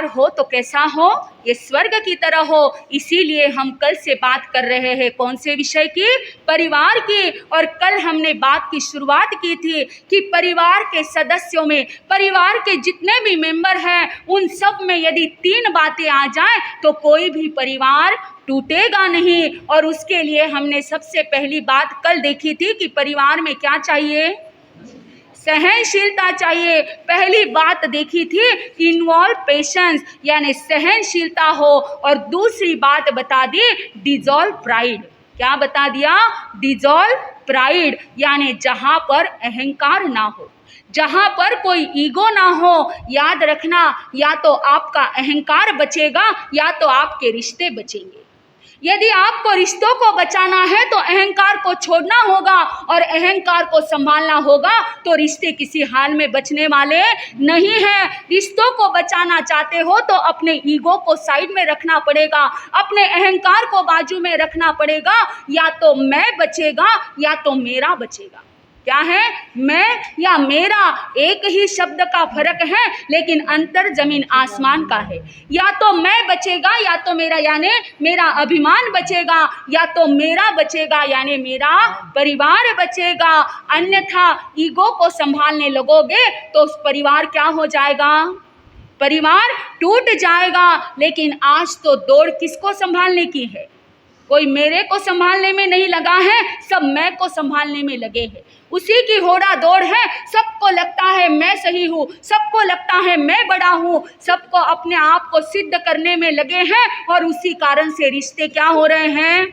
परिवार हो तो कैसा हो, ये स्वर्ग की तरह हो। इसीलिए हम कल से बात कर रहे हैं कौन से विषय की, परिवार की। और कल हमने बात की शुरुआत की थी कि परिवार के सदस्यों में, परिवार के जितने भी मेंबर हैं उन सब में यदि 3 बातें आ जाएं तो कोई भी परिवार टूटेगा नहीं। और उसके लिए हमने सबसे पहली बात कल देखी थी कि परिवार में क्या चाहिए, सहनशीलता चाहिए। पहली बात देखी थी इन्वॉल्व पेशेंस, यानी सहनशीलता हो। और दूसरी बात बता दी डिजॉल्व प्राइड। क्या बता दिया, डिजॉल्व प्राइड, यानी जहां पर अहंकार ना हो, जहां पर कोई ईगो ना हो। याद रखना, या तो आपका अहंकार बचेगा या तो आपके रिश्ते बचेंगे। यदि आपको रिश्तों को बचाना है तो अहंकार को छोड़ना होगा, और अहंकार को संभालना होगा, तो रिश्ते किसी हाल में बचने वाले नहीं हैं। रिश्तों को बचाना चाहते हो तो अपने ईगो को साइड में रखना पड़ेगा, अपने अहंकार को बाजू में रखना पड़ेगा। या तो मैं बचेगा या तो मेरा बचेगा। क्या है, मैं या मेरा, एक ही शब्द का फर्क है लेकिन अंतर जमीन आसमान का है। या तो मैं बचेगा या तो मेरा, यानी मेरा अभिमान बचेगा, या तो मेरा बचेगा यानी मेरा परिवार बचेगा। अन्यथा ईगो को संभालने लगोगे तो उस परिवार क्या हो जाएगा, परिवार टूट जाएगा। लेकिन आज तो दौड़ किसको संभालने की है, कोई मेरे को संभालने में नहीं लगा है, सब मैं को संभालने में लगे हैं। उसी की होड़ा दौड़ है। सबको लगता है मैं सही हूँ, सबको लगता है मैं बड़ा हूँ, सबको अपने आप को सिद्ध करने में लगे हैं। और उसी कारण से रिश्ते क्या हो रहे हैं,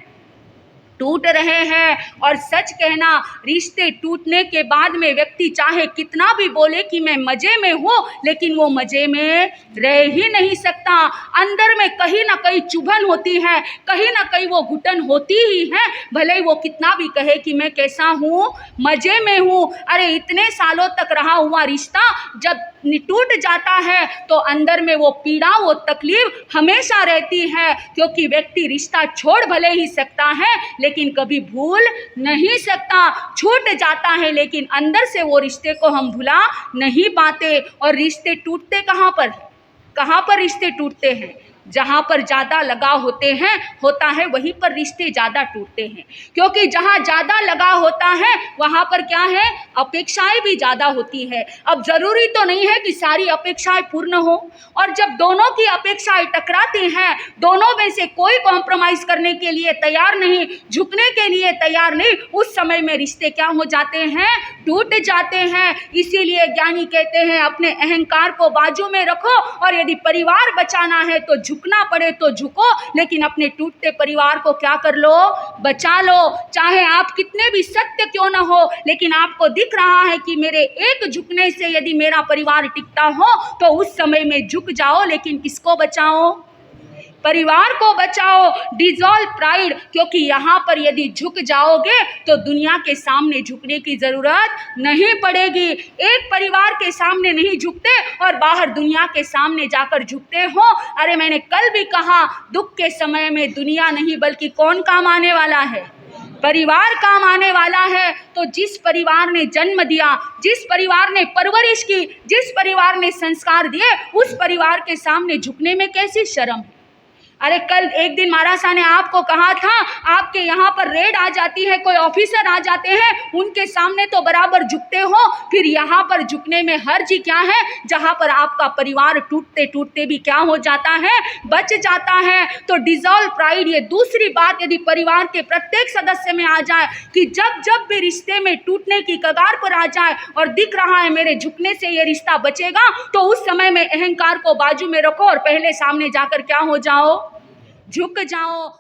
टूट रहे हैं। और सच कहना, रिश्ते टूटने के बाद में व्यक्ति चाहे कितना भी बोले कि मैं मजे में हूँ, लेकिन वो मजे में रह ही नहीं सकता। अंदर में कहीं ना कहीं चुभन होती है, कहीं ना कहीं वो घुटन होती ही है। भले ही वो कितना भी कहे कि मैं कैसा हूँ, मजे में हूँ। अरे इतने सालों तक रहा हुआ रिश्ता जब टूट जाता है तो अंदर में वो पीड़ा, वो तकलीफ हमेशा रहती है। क्योंकि व्यक्ति रिश्ता छोड़ भले ही सकता है लेकिन कभी भूल नहीं सकता। छूट जाता है लेकिन अंदर से वो रिश्ते को हम भुला नहीं पाते। और रिश्ते टूटते कहाँ पर है, कहाँ पर रिश्ते टूटते हैं, जहाँ पर ज़्यादा लगाव होता है वहीं पर रिश्ते ज़्यादा टूटते हैं। क्योंकि जहाँ ज़्यादा लगाव होता है वहाँ पर क्या है, अपेक्षाएं भी ज़्यादा होती है। अब ज़रूरी तो नहीं है कि सारी अपेक्षाएं पूर्ण हो, और जब दोनों की अपेक्षाएं टकराती हैं, दोनों में से कोई कॉम्प्रोमाइज़ करने के लिए तैयार नहीं, झुकने के लिए तैयार नहीं, उस समय में रिश्ते क्या हो जाते हैं, टूट जाते हैं। इसीलिए ज्ञानी कहते हैं अपने अहंकार को बाजू में रखो, और यदि परिवार बचाना है तो झुकना पड़े तो झुको, लेकिन अपने टूटते परिवार को क्या कर लो, बचा लो। चाहे आप कितने भी सत्य क्यों ना हो, लेकिन आपको दिख रहा है कि मेरे एक झुकने से यदि मेरा परिवार टिकता हो तो उस समय में झुक जाओ, लेकिन किसको बचाओ, परिवार को बचाओ। डिजॉल्व प्राइड, क्योंकि यहाँ पर यदि झुक जाओगे तो दुनिया के सामने झुकने की जरूरत नहीं पड़ेगी। एक परिवार के सामने नहीं झुकते और बाहर दुनिया के सामने जाकर झुकते हो। अरे मैंने कल भी कहा, दुख के समय में दुनिया नहीं बल्कि कौन काम आने वाला है, परिवार काम आने वाला है। तो जिस परिवार ने जन्म दिया, जिस परिवार ने परवरिश की, जिस परिवार ने संस्कार दिए, उस परिवार के सामने झुकने में कैसी शर्म है। अरे कल एक दिन महाराज साहब ने आपको कहा था, आपके यहाँ पर रेड आ जाती है, कोई ऑफिसर आ जाते हैं, उनके सामने तो बराबर झुकते हो, फिर यहाँ पर झुकने में हर्ज क्या है, जहाँ पर आपका परिवार टूटते टूटते भी क्या हो जाता है, बच जाता है। तो डिजॉल्व प्राइड, ये दूसरी बात यदि परिवार के प्रत्येक सदस्य में आ जाए कि जब जब भी रिश्ते में टूटने की कगार पर आ जाए और दिख रहा है मेरे झुकने से ये रिश्ता बचेगा, तो उस समय में अहंकार को बाजू में रखो और पहले सामने जाकर क्या हो जाओ, झुक जाओ।